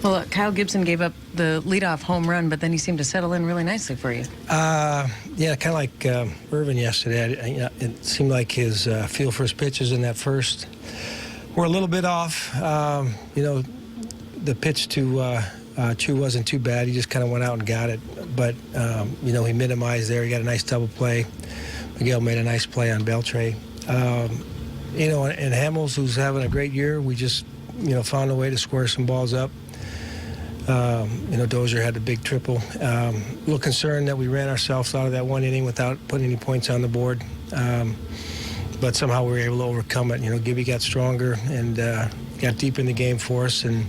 Well, Kyle Gibson gave up the leadoff home run, but then he seemed to settle in really nicely for you. Yeah, kind of like Irvin yesterday. It seemed like his feel for his pitches in that first were a little bit off. The pitch to Chu wasn't too bad. He just kind of went out and got it. But, he minimized there. He got a nice double play. Miguel made a nice play on Beltre. And Hamels, who's having a great year, we just, found a way to square some balls up. Dozier had a big triple. A little concerned that we ran ourselves out of that one inning without putting any points on the board. But somehow we were able to overcome it. Gibby got stronger and got deep in the game for us. And,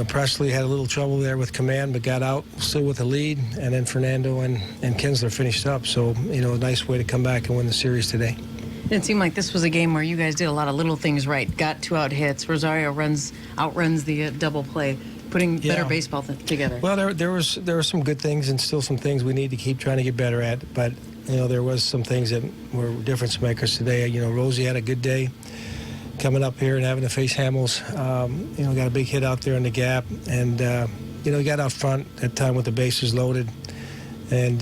Presley had a little trouble there with command, but got out still with the lead. And then Fernando and Kinsler finished up. So, a nice way to come back and win the series today. It seemed like this was a game where you guys did a lot of little things right. Got 2 out hits. Rosario outruns the double play, putting better baseball together. Well, there were some good things and still some things we need to keep trying to get better at. But there was some things that were difference makers today. Rosie had a good day coming up here and having to face Hamels. Got a big hit out there in the gap, and he got out front that time with the bases loaded, and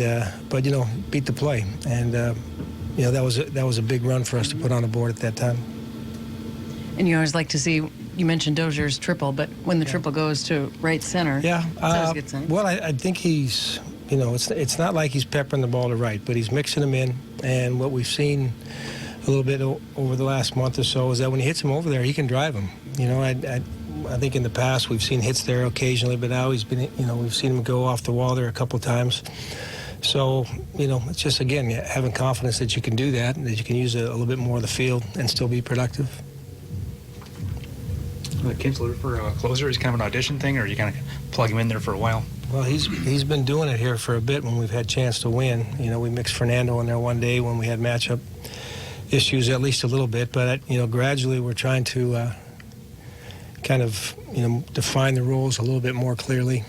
but beat the play, and that was a big run for us to put on the board at that time. And you always like to see. You mentioned Dozier's triple, but when the triple goes to right center, that's always a good sign. Well, I think he's, it's not like he's peppering the ball to right, but he's mixing them in, and what we've seen a little bit over the last month or so is that when he hits him over there, he can drive him. I think in the past we've seen hits there occasionally, but now he's been, we've seen him go off the wall there a couple of times. So, it's just, again, having confidence that you can do that and that you can use a little bit more of the field and still be productive. Kinsler for a closer is kind of an audition thing, or you kind of plug him in there for a while? Well, he's been doing it here for a bit when we've had chance to win. We mixed Fernando in there one day when we had matchup issues at least a little bit, but gradually we're trying to kind of define the roles a little bit more clearly.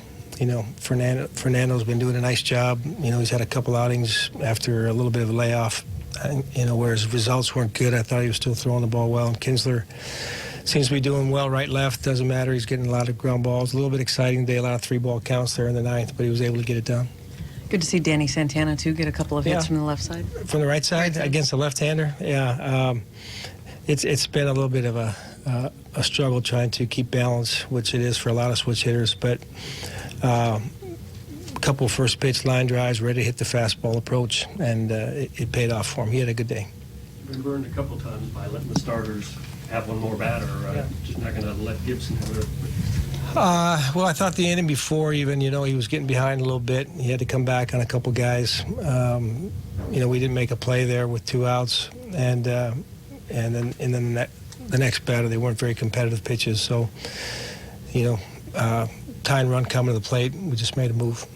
Fernando's been doing a nice job. He's had a couple outings after a little bit of a layoff, where his results weren't good. I thought he was still throwing the ball well. And Kinsler seems to be doing well right, left. Doesn't matter. He's getting a lot of ground balls. A little bit exciting day, a lot of 3-ball counts there in the 9th, but he was able to get it done. Good to see Danny Santana, too, get a couple of hits from the left side. From the right side against the left-hander? Yeah. It's been a little bit of a struggle trying to keep balance, which it is for a lot of switch hitters, but a couple first pitch line drives, ready to hit the fastball approach, and it paid off for him. He had a good day. You've been burned a couple times by letting the starters have one more batter, just not going to let Gibson have it. Well, I thought the inning before even, he was getting behind a little bit. He had to come back on a couple guys. We didn't make a play there with 2 outs, and then the next batter, they weren't very competitive pitches. So, tying run coming to the plate, we just made a move.